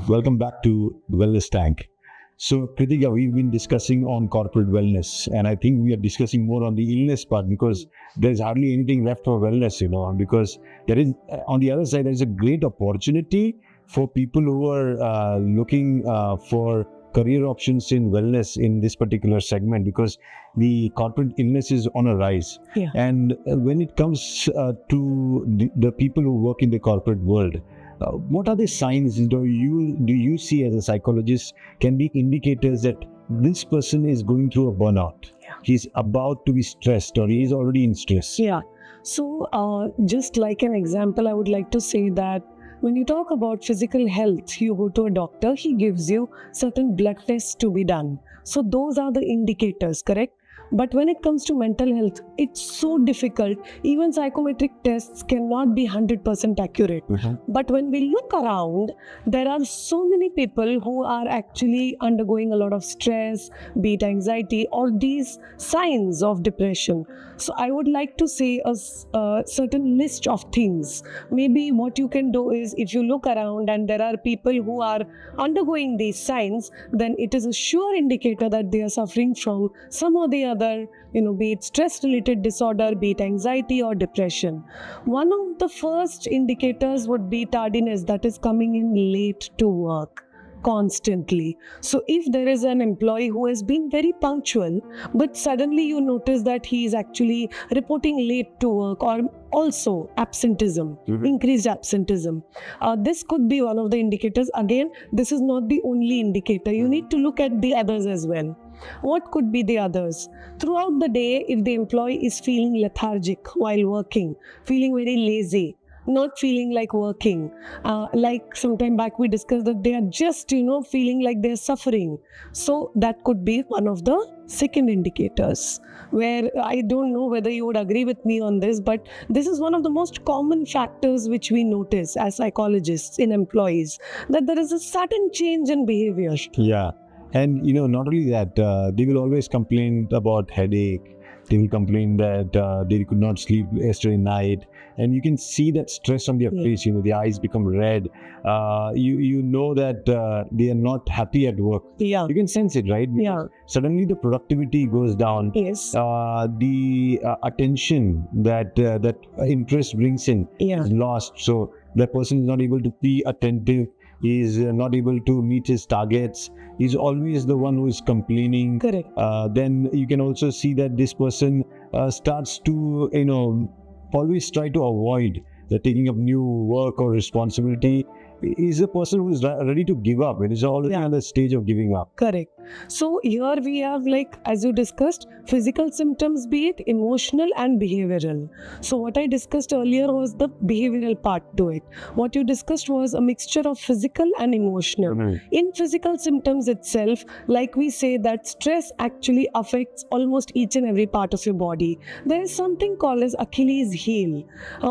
Welcome back to Wellness Tank. So, Kritika, we've been discussing on corporate wellness, and I think we are discussing more on the illness part because there's hardly anything left for wellness, because there is, on the other side, there's a great opportunity for people who are looking for career options in wellness in this particular segment because the corporate illness is on a rise. Yeah. And when it comes to the people who work in the corporate world, what are the signs do you see as a psychologist can be indicators that this person is going through a burnout? Yeah. He's about to be stressed or he is already in stress. Yeah. So just like an example, I would like to say that when you talk about physical health, you go to a doctor, he gives you certain blood tests to be done. So those are the indicators, correct? But when it comes to mental health, it's so difficult. Even psychometric tests cannot be 100% accurate. But when we look around, there are so many people who are actually undergoing a lot of stress, be it anxiety, or these signs of depression. So I would like to say a certain list of things. Maybe what you can do is, if you look around and there are people who are undergoing these signs, then it is a sure indicator that they are suffering from some or the other, be it stress-related disorder, be it anxiety or depression. One of the first indicators would be tardiness, that is coming in late to work constantly. So if there is an employee who has been very punctual, but suddenly you notice that he is actually reporting late to work, or also absenteeism, increased absenteeism. This could be one of the indicators. Again, this is not the only indicator. You need to look at the others as well. What could be the others? Throughout the day, if the employee is feeling lethargic while working, feeling very lazy, not feeling like working, like sometime back we discussed that they are just, feeling like they're suffering. So that could be one of the second indicators, where I don't know whether you would agree with me on this, but this is one of the most common factors which we notice as psychologists in employees, that there is a sudden change in behavior. Yeah. And, not only that, they will always complain about headache. They will complain that they could not sleep yesterday night. And you can see that stress on their face, the eyes become red. You know that they are not happy at work. Yeah. You can sense it, right? Because Yeah. suddenly the productivity goes down. Yes. The attention that interest brings in is lost. So that person is not able to be attentive. He is not able to meet his targets. He's always the one who is complaining. Correct. Then you can also see that this person starts to, always try to avoid taking up new work or responsibility. Is a person who is ready to give up. It is already on the stage of giving up. Correct. So here we have, as you discussed, physical symptoms, be it emotional and behavioral. So what I discussed earlier was the behavioral part to it. What you discussed was a mixture of physical and emotional. In physical symptoms itself, like we say that stress actually affects almost each and every part of your body. There is something called as Achilles' heel.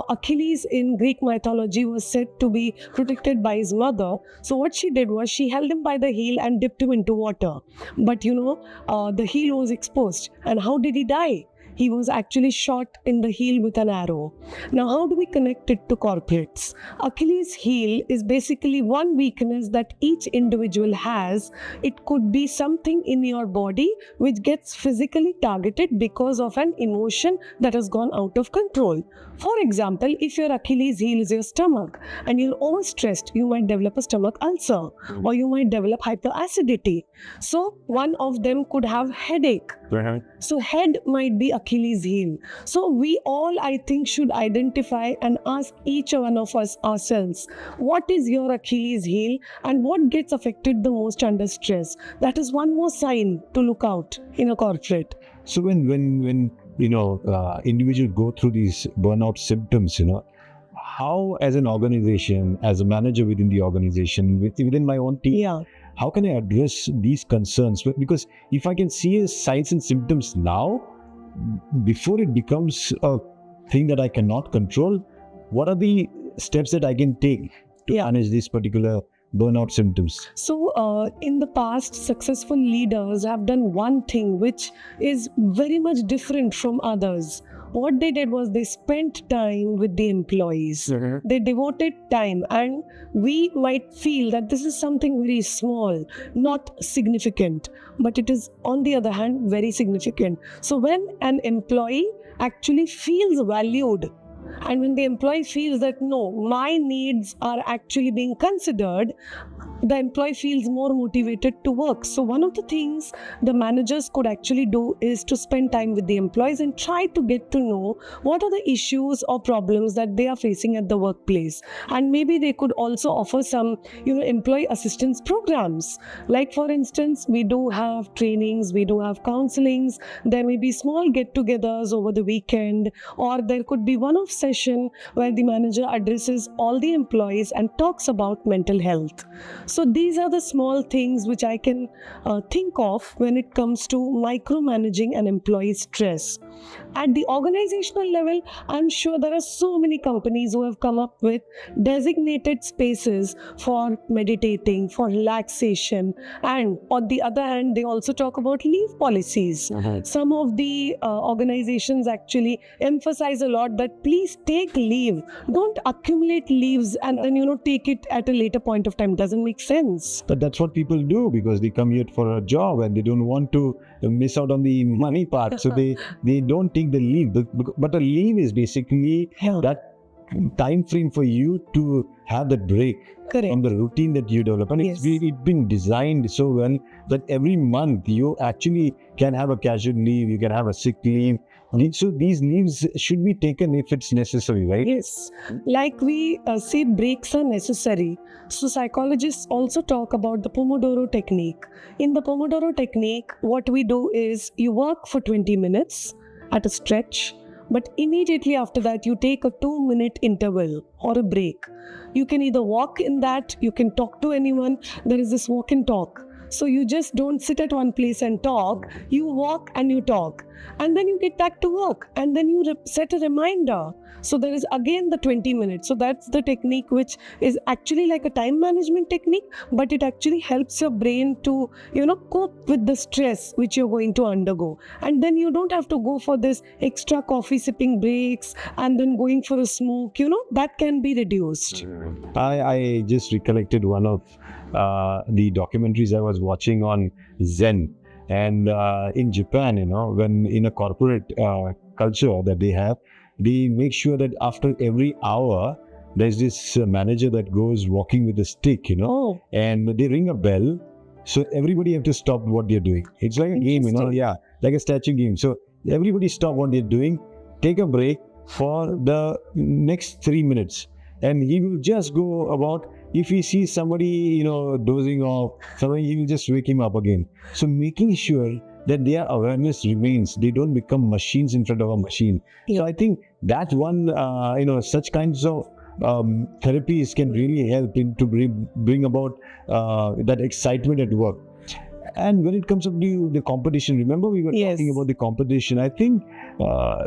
Achilles in Greek mythology was said to be protected by his mother. So what she did was she held him by the heel and dipped him into water. But the heel was exposed. And how did he die? He was actually shot in the heel with an arrow. Now, how do we connect it to corporates? Achilles' heel is basically one weakness that each individual has. It could be something in your body which gets physically targeted because of an emotion that has gone out of control. For example, if your Achilles' heel is your stomach and you're overstressed, you might develop a stomach ulcer or you might develop hyperacidity. So one of them could have headache. So head might be Achilles' heel. So we all, I think, should identify and ask each one of us ourselves, what is your Achilles' heel and what gets affected the most under stress? That is one more sign to look out in a corporate. So when individuals go through these burnout symptoms, how as an organization, as a manager within the organization, within my own team, how can I address these concerns? Because if I can see signs and symptoms now, before it becomes a thing that I cannot control, what are the steps that I can take to manage these particular burnout symptoms? So in the past, successful leaders have done one thing which is very much different from others. what they did was they spent time with the employees. They devoted time, and we might feel that this is something very small, not significant, but it is, on the other hand, very significant. So when an employee actually feels valued, and when the employee feels that no, my needs are actually being considered, the employee feels more motivated to work. So one of the things the managers could actually do is to spend time with the employees and try to get to know what are the issues or problems that they are facing at the workplace. And maybe they could also offer some, employee assistance programs. Like for instance, we do have trainings, we do have counselings, there may be small get-togethers over the weekend, or there could be one-off session where the manager addresses all the employees and talks about mental health. So these are the small things which I can think of when it comes to micromanaging an employee's stress. At the organizational level, I'm sure there are so many companies who have come up with designated spaces for meditating, for relaxation, and on the other hand, they also talk about leave policies. Some of the organizations actually emphasize a lot that please take leave. Don't accumulate leaves and then, take it at a later point of time. Doesn't make sense. But that's what people do because they come here for a job and they don't want to miss out on the money part. So they don't take the leave. But a leave is basically that time frame for you to have that break. Correct. From the routine that you develop. And it's been designed so well that every month you actually can have a casual leave, you can have a sick leave. So these leaves should be taken if it's necessary, right? Yes. Like we say breaks are necessary. So psychologists also talk about the Pomodoro technique. In the Pomodoro technique, what we do is you work for 20 minutes at a stretch, but immediately after that, you take a 2-minute interval or a break. You can either walk in that, you can talk to anyone. There is this walk and talk. So you just don't sit at one place and talk, you walk and you talk. And then you get back to work and then you set a reminder. So there is again the 20 minutes. So that's the technique which is actually like a time management technique, but it actually helps your brain to, cope with the stress which you're going to undergo. And then you don't have to go for this extra coffee sipping breaks and then going for a smoke, that can be reduced. I just recollected one of the documentaries I was watching on Zen. And in Japan, when in a corporate culture that they have, they make sure that after every hour, there's this manager that goes walking with a stick, and they ring a bell. So everybody have to stop what they're doing. It's like a game, like a statue game. So everybody stop what they're doing, take a break for the next 3 minutes. And he will just go about, if he sees somebody, dozing off, he will just wake him up again. So making sure that their awareness remains, they don't become machines in front of a machine. So I think that one, such kinds of therapies can really help to bring about that excitement at work. And when it comes to the competition, remember we were talking about the competition. I think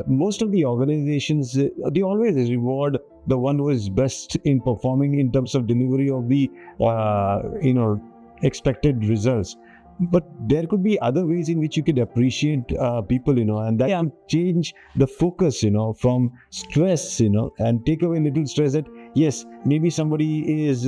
most of the organizations, they always reward the one who is best in performing in terms of delivery of the, expected results. But there could be other ways in which you could appreciate people, and that can change the focus, from stress, and take away little stress that, yes, maybe somebody is,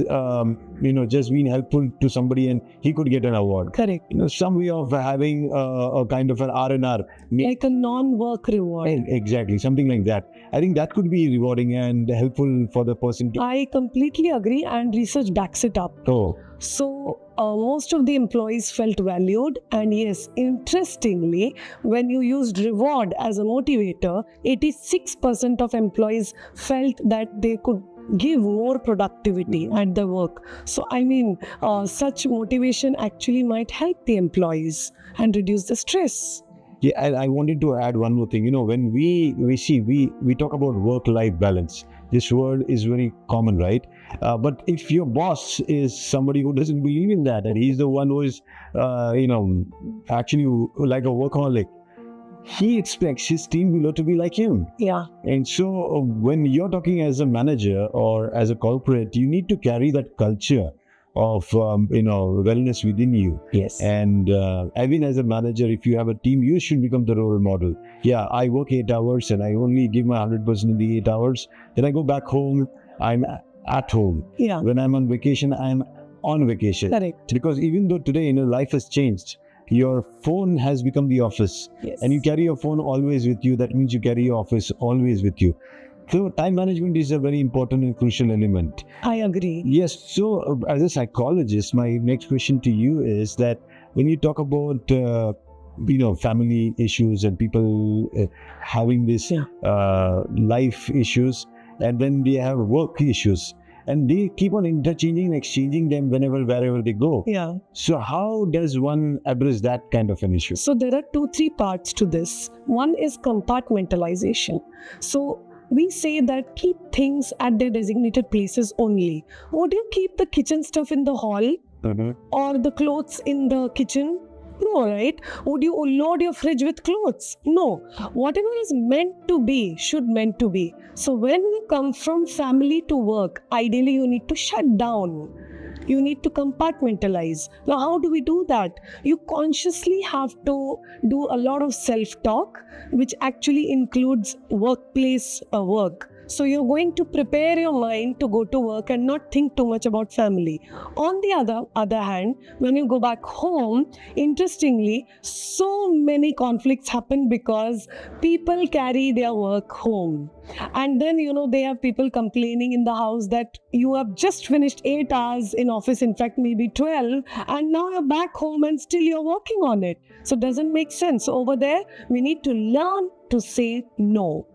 just being helpful to somebody and he could get an award. Correct. Some way of having a kind of an R&R. Like a non-work reward. Exactly, something like that. I think that could be rewarding and helpful for the person. I completely agree, and research backs it up. So most of the employees felt valued, and yes, interestingly, when you used reward as a motivator, 86% of employees felt that they could give more productivity at the work. So such motivation actually might help the employees and reduce the stress. Yeah, and I wanted to add one more thing. When we talk about work-life balance, this word is very common, right? But if your boss is somebody who doesn't believe in that, and he's the one who is, actually like a workaholic, he expects his team below to be like him. Yeah. And so when you're talking as a manager or as a corporate, you need to carry that culture wellness within you. Yes. And even as a manager, if you have a team, you should become the role model. Yeah, I work 8 hours and I only give my 100% in the 8 hours. Then I go back home, I'm at home. Yeah. When I'm on vacation, I'm on vacation. Correct. Because even though today, life has changed, your phone has become the office. Yes. And you carry your phone always with you. That means you carry your office always with you. So time management is a very important and crucial element. I agree. Yes. So as a psychologist, my next question to you is that when you talk about family issues and people having this life issues, and then they have work issues, and they keep on interchanging and exchanging them wherever they go. Yeah. So how does one address that kind of an issue? So there are 2-3 parts to this. One is compartmentalization. So we say that keep things at their designated places only. Would you keep the kitchen stuff in the hall or the clothes in the kitchen? No, right? Would you load your fridge with clothes? No. Whatever is meant to be should meant to be. So when you come from family to work, ideally you need to shut down. You need to compartmentalize. Now, how do we do that? You consciously have to do a lot of self-talk, which actually includes workplace work. So you're going to prepare your mind to go to work and not think too much about family. On the other hand, when you go back home, interestingly, so many conflicts happen because people carry their work home. And then, they have people complaining in the house that you have just finished 8 hours in office, in fact, maybe 12, and now you're back home and still you're working on it. So it doesn't make sense. Over there, we need to learn to say no.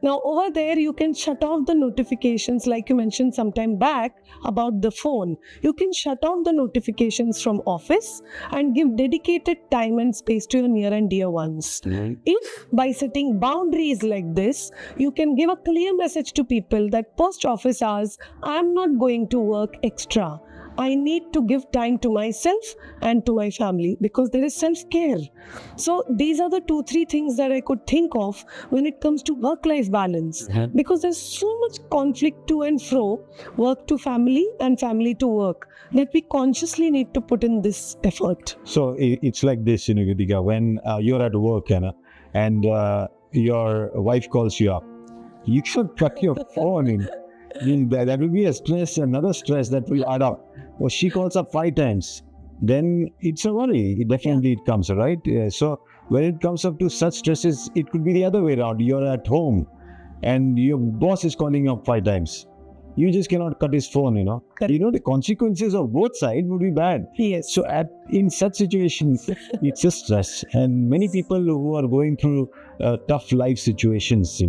Now, over there, you can shut off the notifications, like you mentioned some time back about the phone. You can shut off the notifications from office and give dedicated time and space to your near and dear ones. If by setting boundaries like this, you can give a clear message to people that post office hours, I'm not going to work extra. I need to give time to myself and to my family because there is self-care. So these are the 2-3 things that I could think of when it comes to work-life balance. Because there's so much conflict to and fro, work to family and family to work, that we consciously need to put in this effort. So it's like this, Kritika, when you're at work and your wife calls you up, you should cut your phone in. That will be a stress, another stress that will add up. Or she calls up 5 times, then it's a worry. It comes, right? So when it comes up to such stresses, it could be the other way around. You're at home and your boss is calling up 5 times. You just cannot cut his phone, the consequences of both sides would be bad. Yes. So in such situations, it's a stress. And many people who are going through tough life situations,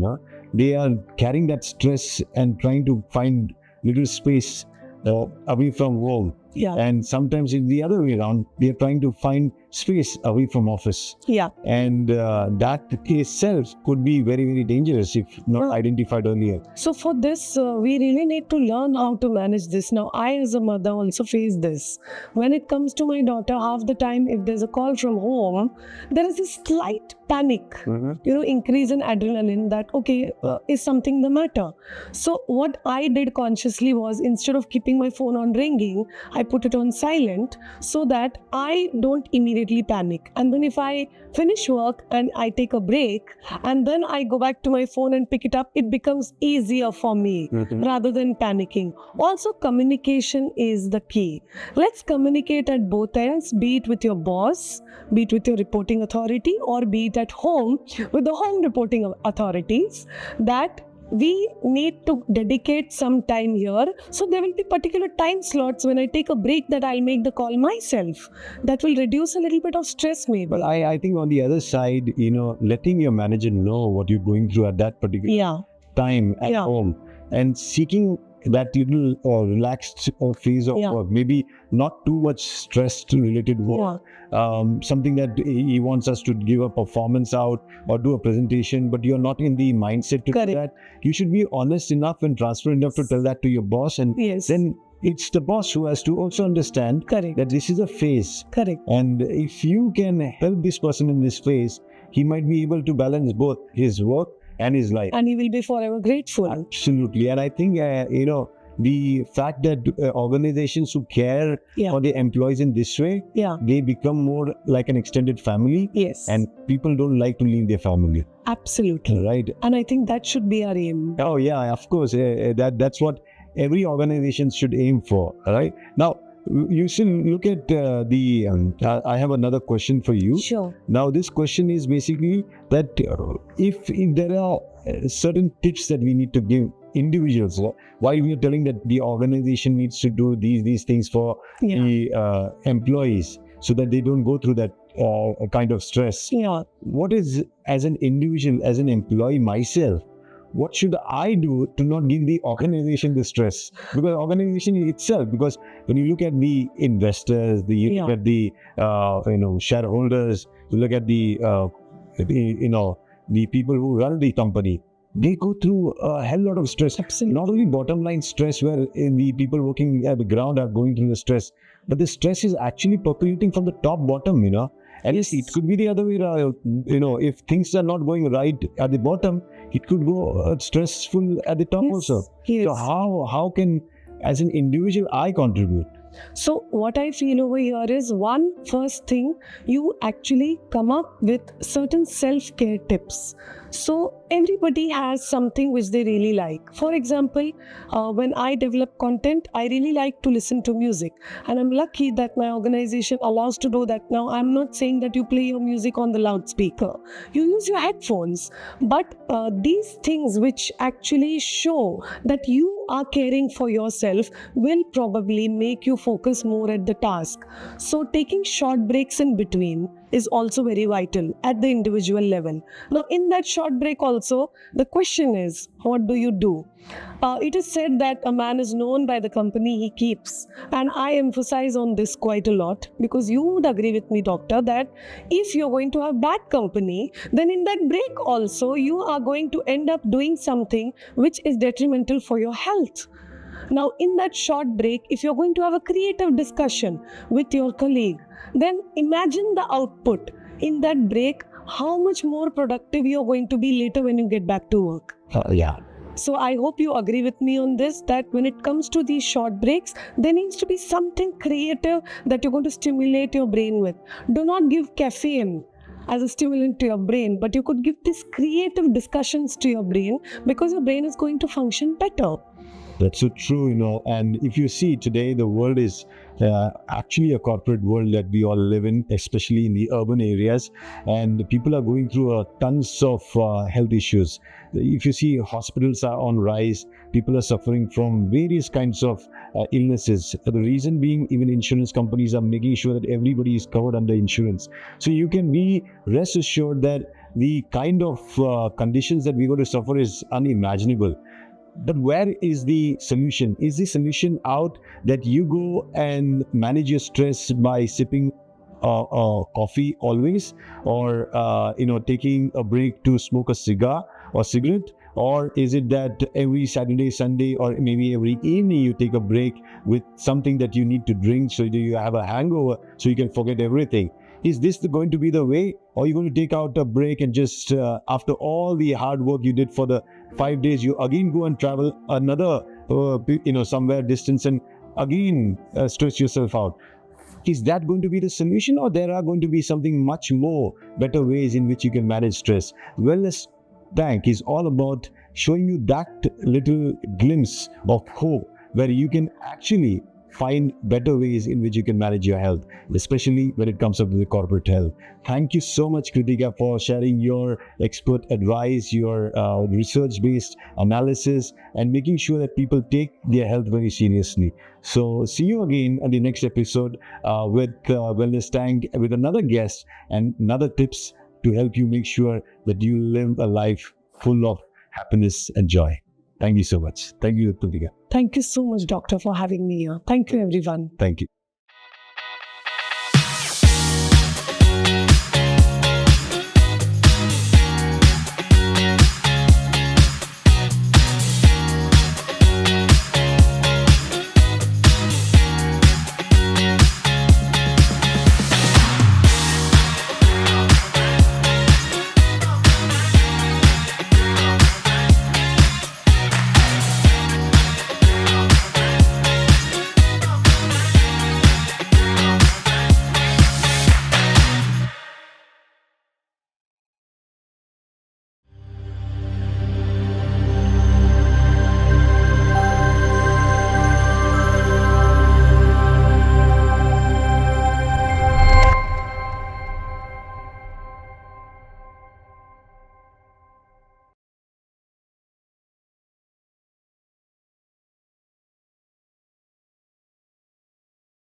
they are carrying that stress and trying to find little space away from home. Yeah. And sometimes it's the other way around. They are trying to find space away from office. Yeah. And that itself could be very, very dangerous if not identified earlier. So for this, we really need to learn how to manage this. Now, I as a mother also face this. When it comes to my daughter, half the time, if there's a call from home, there is a slight panic, increase in adrenaline that, is something the matter? So what I did consciously was, instead of keeping my phone on ringing, I put it on silent so that I don't immediately panic. And then if I finish work and I take a break and then I go back to my phone and pick it up, it becomes easier for me rather than panicking. Also, communication is the key. Let's communicate at both ends, be it with your boss, be it with your reporting authority, or be it at home with the home reporting authorities, that we need to dedicate some time here. So there will be particular time slots when I take a break that I'll make the call myself. That will reduce a little bit of stress maybe. Well, I think on the other side, letting your manager know what you're going through at that particular time at home and seeking that little relaxed phase of work, maybe not too much stress related work, something that he wants us to give a performance out or do a presentation, but you're not in the mindset to do that. You should be honest enough and transparent enough to tell that to your boss, and then it's the boss who has to also understand that this is a phase. And if you can help this person in this phase, he might be able to balance both his work and his life. And he will be forever grateful. Absolutely. And I think, the fact that organizations who care Yeah. for their employees in this way, Yeah. they become more like an extended family, Yes. and people don't like to leave their family, Absolutely. right? And I think that should be our aim. Oh yeah, of course. That's what every organization should aim for, right? Now, you should look at I have another question for you. Sure. Now, this question is basically that if there are certain tips that we need to give individuals, why we are telling that the organization needs to do these things for Yeah. the employees so that they don't go through that kind of stress. Yeah. What is, as an individual, as an employee myself, what should I do to not give the organization the stress? Because organization itself, because when you look at the investors, you look at the shareholders, you look at the people who run the company, they go through a hell lot of stress. Absolutely. Not only bottom line stress, where the people working at the ground are going through the stress, but the stress is actually percolating from the top bottom, And Yes. it could be the other way around. If things are not going right at the bottom, it could go stressful at the top Yes. also. Yes. So how can, as an individual, I contribute? So what I feel over here is, one, first thing, you actually come up with certain self-care tips. So everybody has something which they really like. For example, when I develop content, I really like to listen to music, and I'm lucky that my organization allows to do that. Now, I'm not saying that you play your music on the loudspeaker. You use your headphones. But these things which actually show that you are caring for yourself will probably make you focus more at the task. So taking short breaks in between is also very vital at the individual level. Now, in that short break also, the question is, what do you do? It is said that a man is known by the company he keeps. And I emphasize on this quite a lot, because you would agree with me, doctor, that if you're going to have bad company, then in that break also, you are going to end up doing something which is detrimental for your health. Now, in that short break, if you're going to have a creative discussion with your colleague, then imagine the output in that break, how much more productive you're going to be later when you get back to work. Yeah. So I hope you agree with me on this, that when it comes to these short breaks, there needs to be something creative that you're going to stimulate your brain with. Do not give caffeine as a stimulant to your brain, but you could give these creative discussions to your brain, because your brain is going to function better. That's so true, and if you see today, the world is actually a corporate world that we all live in, especially in the urban areas, and people are going through tons of health issues. If you see, hospitals are on rise, people are suffering from various kinds of illnesses. The reason being, even insurance companies are making sure that everybody is covered under insurance. So you can be rest assured that the kind of conditions that we're going to suffer is unimaginable. But where is the solution? Is the solution out that you go and manage your stress by sipping coffee always, or taking a break to smoke a cigar or cigarette? Or is it that every Saturday, Sunday, or maybe every evening you take a break with something that you need to drink so that you have a hangover so you can forget everything? Is this going to be the way? Or are you going to take out a break and just after all the hard work you did for the 5 days, you again go and travel another somewhere distance and again stress yourself out? Is that going to be the solution, or there are going to be something much more better ways in which you can manage stress? Wellness Tank is all about showing you that little glimpse of hope where you can actually find better ways in which you can manage your health, especially when it comes up to the corporate health. Thank you so much, Kritika, for sharing your expert advice, your research-based analysis, and making sure that people take their health very seriously. So see you again on the next episode with Wellness Tank, with another guest and another tips to help you make sure that you live a life full of happiness and joy. Thank you so much. Thank you, Kritika. Thank you so much, doctor, for having me here. Thank you, everyone. Thank you.